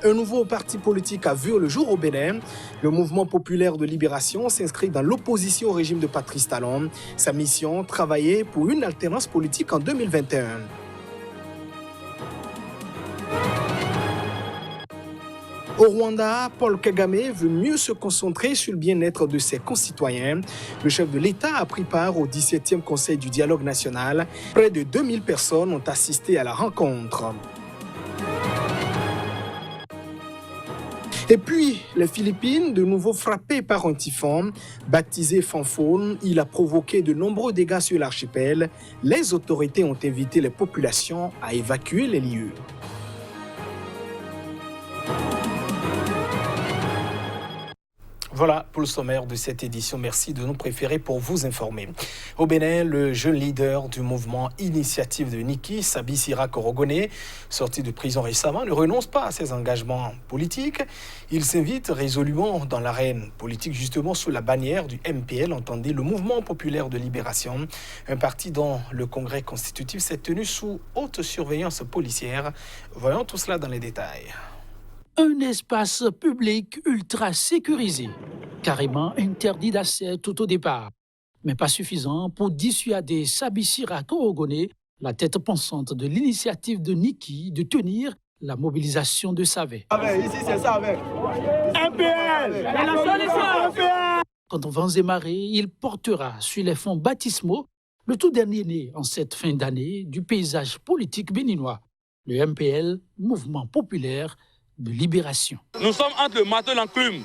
Un nouveau parti politique a vu le jour au Bénin. Le mouvement populaire de libération s'inscrit dans l'opposition au régime de Patrice Talon. Sa mission, travailler pour une alternance politique en 2021. Au Rwanda, Paul Kagame veut mieux se concentrer sur le bien-être de ses concitoyens. Le chef de l'État a pris part au 17e Conseil du dialogue national. Près de 2000 personnes ont assisté à la rencontre. Et puis, les Philippines, de nouveau frappées par un typhon. Baptisé Phamphone, il a provoqué de nombreux dégâts sur l'archipel. Les autorités ont invité les populations à évacuer les lieux. Voilà pour le sommaire de cette édition. Merci de nous préférer pour vous informer. Au Bénin, le jeune leader du mouvement Initiative de Niki, Sabi Sira Korogone, sorti de prison récemment, ne renonce pas à ses engagements politiques. Il s'invite résolument dans l'arène politique, justement sous la bannière du MPL, entendez, le Mouvement populaire de libération, un parti dont le congrès constitutif s'est tenu sous haute surveillance policière. Voyons tout cela dans les détails. Un espace public ultra sécurisé, carrément interdit d'accès tout au départ, mais pas suffisant pour dissuader Sabi Sira Korogone, la tête pensante de l'initiative de Niki, de tenir la mobilisation de Savé. Ici, c'est ça, avec. MPL, la solution. Contre vents et marées, il portera sur les fonds baptismaux le tout dernier né en cette fin d'année du paysage politique béninois, le MPL, Mouvement populaire de libération. Nous sommes entre le marteau et l'enclume.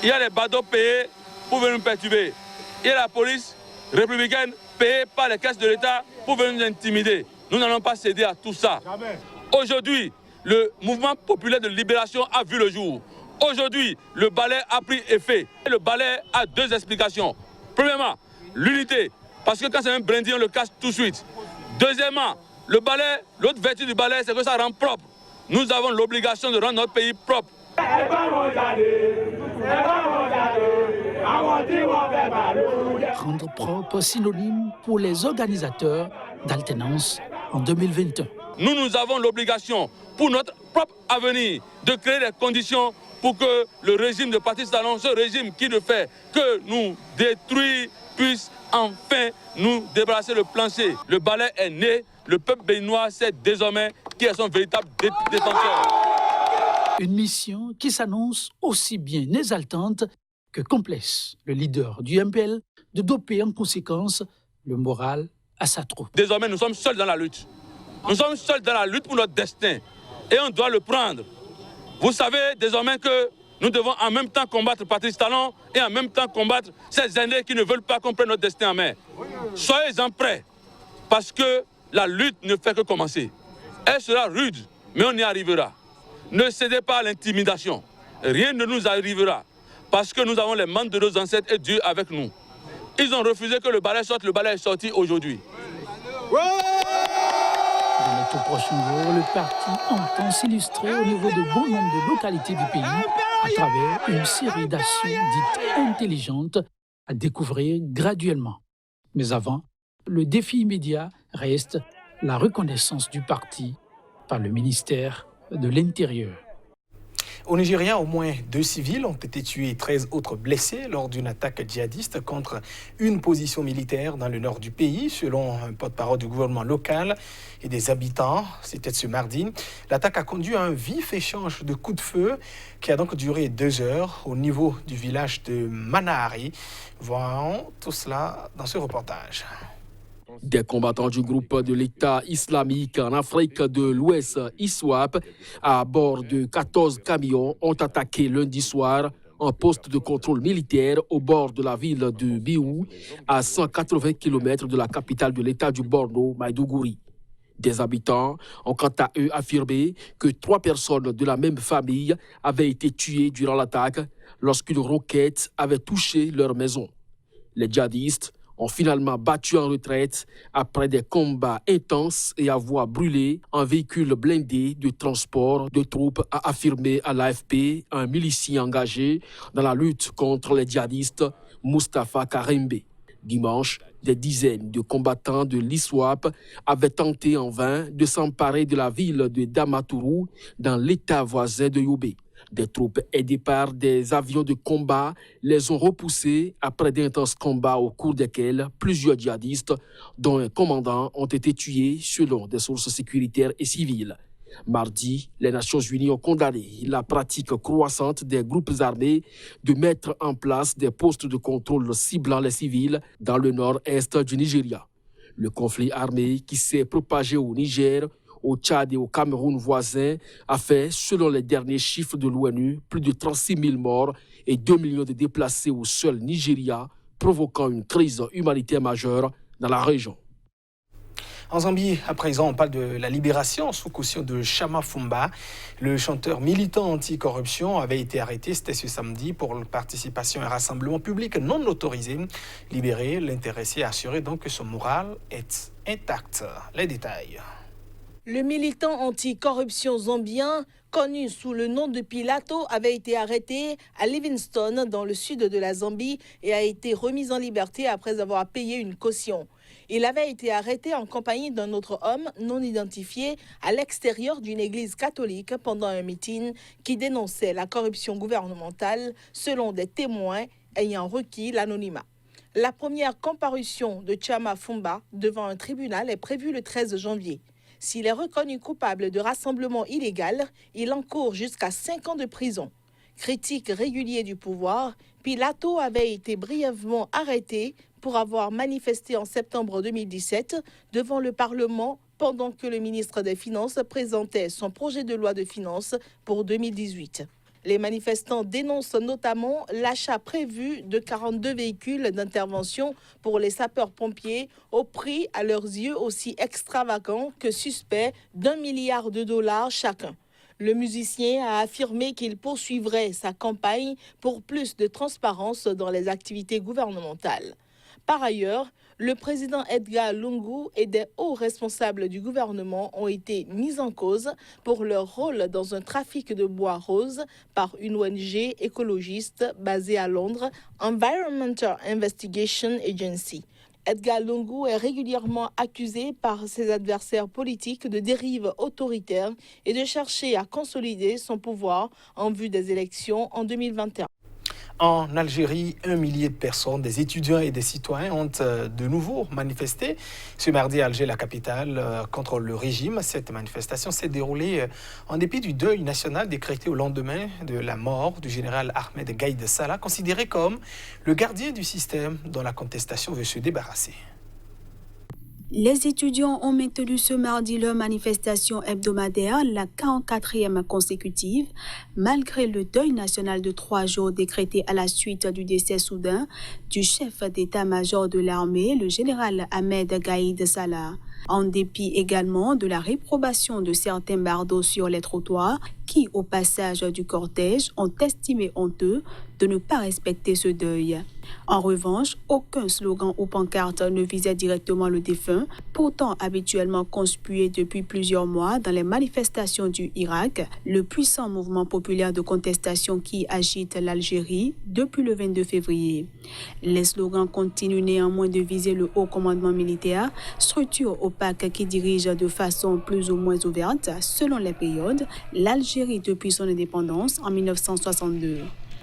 Il y a les badauds payés pour venir nous perturber. Il y a la police républicaine payée par les caisses de l'État pour venir nous intimider. Nous n'allons pas céder à tout ça. Aujourd'hui, le mouvement populaire de libération a vu le jour. Aujourd'hui, le balai a pris effet. Le balai a deux explications. Premièrement, l'unité, parce que quand c'est un brindis, on le casse tout de suite. Deuxièmement, le balai, l'autre vertu du balai, c'est que ça rend propre. Nous avons l'obligation de rendre notre pays propre. Rendre propre synonyme pour les organisateurs d'alternance en 2021. Nous avons l'obligation, pour notre propre avenir, de créer les conditions pour que le régime de Patrice Talon, ce régime qui ne fait que nous détruire, puisse enfin nous débarrasser le plancher. Le balai est né. Le peuple béninois sait désormais qui est son véritable détenteur. Une mission qui s'annonce aussi bien exaltante que complexe. Le leader du MPL de doper en conséquence le moral à sa troupe. Désormais, nous sommes seuls dans la lutte. Nous sommes seuls dans la lutte pour notre destin. Et on doit le prendre. Vous savez désormais que nous devons en même temps combattre Patrice Talon et en même temps combattre ces aînés qui ne veulent pas qu'on prenne notre destin en main. Soyez-en prêts, parce que la lutte ne fait que commencer. Elle sera rude, mais on y arrivera. Ne cédez pas à l'intimidation. Rien ne nous arrivera. Parce que nous avons les membres de nos ancêtres et Dieu avec nous. Ils ont refusé que le balai sorte. Le balai est sorti aujourd'hui. Dans les tout prochains jours, le parti entend s'illustrer au niveau de bon nombre de localités du pays à travers une série d'actions dites intelligentes à découvrir graduellement. Mais avant, le défi immédiat reste la reconnaissance du parti par le ministère de l'Intérieur. Au Nigeria, au moins 2 civils ont été tués et 13 autres blessés lors d'une attaque djihadiste contre une position militaire dans le nord du pays, selon un porte-parole du gouvernement local et des habitants. C'était ce mardi. L'attaque a conduit à un vif échange de coups de feu qui a donc duré 2 heures au niveau du village de Manahari. Voyons tout cela dans ce reportage. Des combattants du groupe de l'État islamique en Afrique de l'Ouest, ISWAP, à bord de 14 camions, ont attaqué lundi soir un poste de contrôle militaire au bord de la ville de Biou, à 180 km de la capitale de l'État du Borno, Maïdougouri. Des habitants ont quant à eux affirmé que 3 personnes de la même famille avaient été tuées durant l'attaque lorsqu'une roquette avait touché leur maison. Les djihadistes ont finalement battu en retraite après des combats intenses et avoir brûlé un véhicule blindé de transport de troupes, a affirmé à l'AFP un milicier engagé dans la lutte contre les djihadistes, Mustapha Karembe. Dimanche, des dizaines de combattants de l'ISWAP avaient tenté en vain de s'emparer de la ville de Damaturu dans l'état voisin de Yobe. Des troupes aidées par des avions de combat les ont repoussés après d'intenses combats au cours desquels plusieurs djihadistes, dont un commandant, ont été tués selon des sources sécuritaires et civiles. Mardi, les Nations Unies ont condamné la pratique croissante des groupes armés de mettre en place des postes de contrôle ciblant les civils dans le nord-est du Nigeria. Le conflit armé qui s'est propagé au Niger, au Tchad et au Cameroun voisins a fait, selon les derniers chiffres de l'ONU, plus de 36 000 morts et 2 millions de déplacés au seul Nigeria, provoquant une crise humanitaire majeure dans la région. En Zambie, à présent, on parle de la libération sous caution de Chama Fumba. Le chanteur militant anti-corruption avait été arrêté, c'était ce samedi, pour participation à un rassemblement public non autorisé. Libéré, l'intéressé a assuré donc que son moral est intact. Les détails. Le militant anti-corruption zambien, connu sous le nom de Pilato, avait été arrêté à Livingstone, dans le sud de la Zambie, et a été remis en liberté après avoir payé une caution. Il avait été arrêté en compagnie d'un autre homme non identifié à l'extérieur d'une église catholique pendant un meeting qui dénonçait la corruption gouvernementale selon des témoins ayant requis l'anonymat. La première comparution de Chama Fumba devant un tribunal est prévue le 13 janvier. S'il est reconnu coupable de rassemblement illégal, il encourt jusqu'à 5 ans de prison. Critique régulier du pouvoir, Pilato avait été brièvement arrêté pour avoir manifesté en septembre 2017 devant le Parlement pendant que le ministre des Finances présentait son projet de loi de finances pour 2018. Les manifestants dénoncent notamment l'achat prévu de 42 véhicules d'intervention pour les sapeurs-pompiers au prix à leurs yeux aussi extravagant que suspect d'$1 milliard chacun. Le musicien a affirmé qu'il poursuivrait sa campagne pour plus de transparence dans les activités gouvernementales. Par ailleurs, le président Edgar Lungu et des hauts responsables du gouvernement ont été mis en cause pour leur rôle dans un trafic de bois rose par une ONG écologiste basée à Londres, Environmental Investigation Agency. Edgar Lungu est régulièrement accusé par ses adversaires politiques de dérive autoritaire et de chercher à consolider son pouvoir en vue des élections en 2021. En Algérie, 1 millier de personnes, des étudiants et des citoyens ont de nouveau manifesté ce mardi à Alger, la capitale, contre le régime. Cette manifestation s'est déroulée en dépit du deuil national décrété au lendemain de la mort du général Ahmed Gaïd Salah, considéré comme le gardien du système dont la contestation veut se débarrasser. Les étudiants ont maintenu ce mardi leur manifestation hebdomadaire, la 44e consécutive, malgré le deuil national de 3 jours décrété à la suite du décès soudain du chef d'état-major de l'armée, le général Ahmed Gaïd Salah. En dépit également de la réprobation de certains bardeaux sur les trottoirs qui, au passage du cortège, ont estimé honteux de ne pas respecter ce deuil. En revanche, aucun slogan ou pancarte ne visait directement le défunt, pourtant habituellement conspué depuis plusieurs mois dans les manifestations du Irak, le puissant mouvement populaire de contestation qui agite l'Algérie depuis le 22 février. Les slogans continuent néanmoins de viser le haut commandement militaire, structure opaque qui dirige de façon plus ou moins ouverte, selon les périodes, l'Algérie depuis son indépendance en 1962.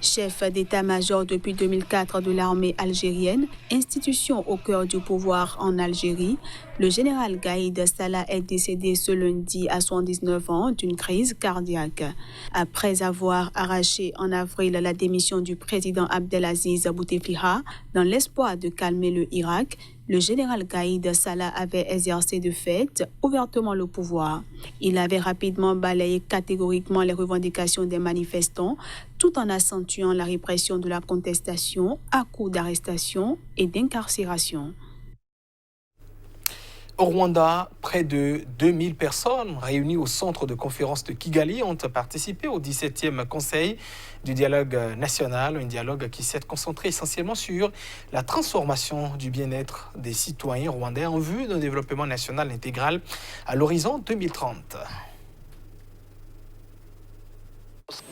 Chef d'état-major depuis 2004 de l'armée algérienne, institution au cœur du pouvoir en Algérie, le général Gaïd Salah est décédé ce lundi à 79 ans d'une crise cardiaque. Après avoir arraché en avril la démission du président Abdelaziz Bouteflika dans l'espoir de calmer le Irak, le général Gaïd Salah avait exercé de fait ouvertement le pouvoir. Il avait rapidement balayé catégoriquement les revendications des manifestants tout en accentuant la répression de la contestation à coups d'arrestation et d'incarcération. Au Rwanda, près de 2000 personnes réunies au centre de conférence de Kigali ont participé au 17e Conseil du dialogue national, un dialogue qui s'est concentré essentiellement sur la transformation du bien-être des citoyens rwandais en vue d'un développement national intégral à l'horizon 2030.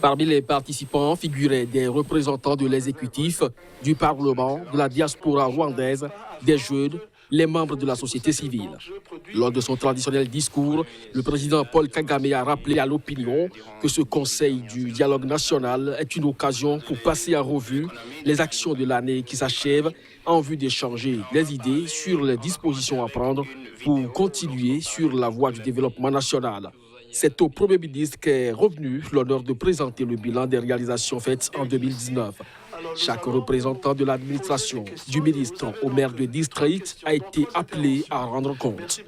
Parmi les participants figuraient des représentants de l'exécutif, du Parlement, de la diaspora rwandaise, des jeunes, les membres de la société civile. Lors de son traditionnel discours, le président Paul Kagame a rappelé à l'opinion que ce Conseil du dialogue national est une occasion pour passer en revue les actions de l'année qui s'achève en vue d'échanger des idées sur les dispositions à prendre pour continuer sur la voie du développement national. C'est au Premier ministre qu'est revenu l'honneur de présenter le bilan des réalisations faites en 2019. Chaque représentant de l'administration, du ministre au maire de district, a été appelé à rendre compte.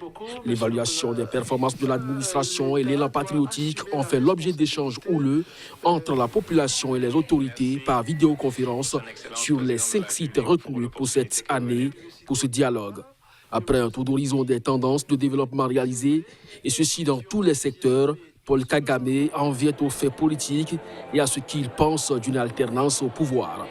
L'évaluation des performances de l'administration et l'élan patriotique ont fait l'objet d'échanges houleux entre la population et les autorités par vidéoconférence sur les 5 sites retenus pour cette année pour ce dialogue. Après un tour d'horizon des tendances de développement réalisées, et ceci dans tous les secteurs, Paul Kagame en vient aux faits politiques et à ce qu'il pense d'une alternance au pouvoir.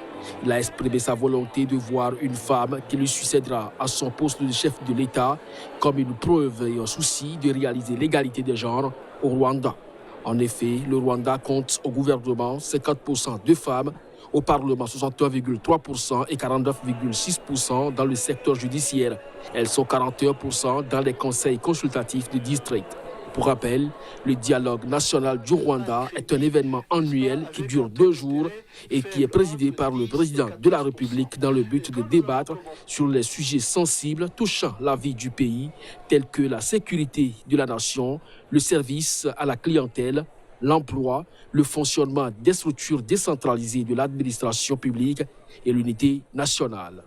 Il a exprimé sa volonté de voir une femme qui lui succédera à son poste de chef de l'État comme une preuve et un souci de réaliser l'égalité des genres au Rwanda. En effet, le Rwanda compte au gouvernement 50% de femmes, au Parlement 61,3% et 49,6% dans le secteur judiciaire. Elles sont 41% dans les conseils consultatifs de district. Pour rappel, le dialogue national du Rwanda est un événement annuel qui dure 2 jours et qui est présidé par le président de la République dans le but de débattre sur les sujets sensibles touchant la vie du pays, tels que la sécurité de la nation, le service à la clientèle, l'emploi, le fonctionnement des structures décentralisées de l'administration publique et l'unité nationale.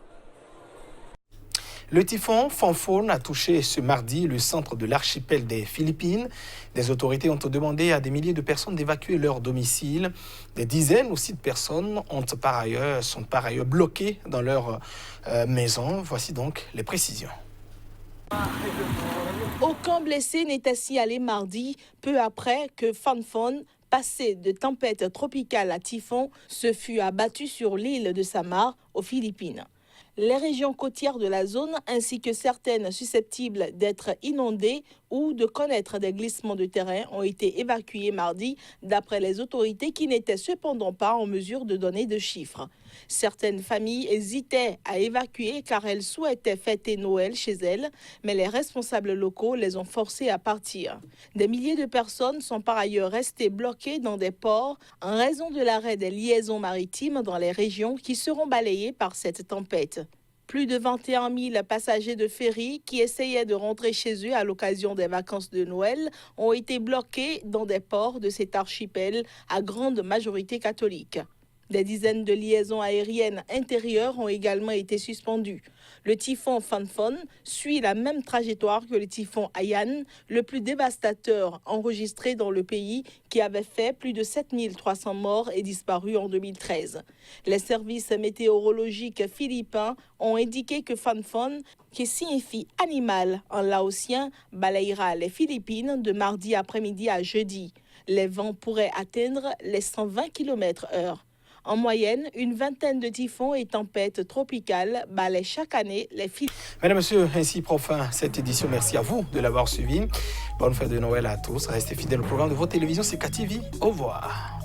Le typhon Phamphone a touché ce mardi le centre de l'archipel des Philippines. Des autorités ont demandé à des milliers de personnes d'évacuer leur domicile. Des dizaines aussi de personnes sont par ailleurs bloquées dans leur maison. Voici donc les précisions. Aucun blessé n'est signalé mardi, peu après que Phamphone, passé de tempête tropicale à typhon, se fut abattu sur l'île de Samar, aux Philippines. Les régions côtières de la zone, ainsi que certaines susceptibles d'être inondées ou de connaître des glissements de terrain, ont été évacuées mardi, d'après les autorités qui n'étaient cependant pas en mesure de donner de chiffres. Certaines familles hésitaient à évacuer car elles souhaitaient fêter Noël chez elles, mais les responsables locaux les ont forcés à partir. Des milliers de personnes sont par ailleurs restées bloquées dans des ports en raison de l'arrêt des liaisons maritimes dans les régions qui seront balayées par cette tempête. Plus de 21 000 passagers de ferry qui essayaient de rentrer chez eux à l'occasion des vacances de Noël ont été bloqués dans des ports de cet archipel à grande majorité catholique. Des dizaines de liaisons aériennes intérieures ont également été suspendues. Le typhon Phamphone suit la même trajectoire que le typhon Haiyan, le plus dévastateur enregistré dans le pays, qui avait fait plus de 7300 morts et disparus en 2013. Les services météorologiques philippins ont indiqué que Phamphone, qui signifie animal en laotien, balayera les Philippines de mardi après-midi à jeudi. Les vents pourraient atteindre les 120 km/h. En moyenne, une vingtaine de typhons et tempêtes tropicales balayent chaque année les Philippines. Mesdames, Messieurs, ainsi prend fin cette édition. Merci à vous de l'avoir suivi. Bonne fête de Noël à tous. Restez fidèles au programme de votre télévision CK TV. Au revoir.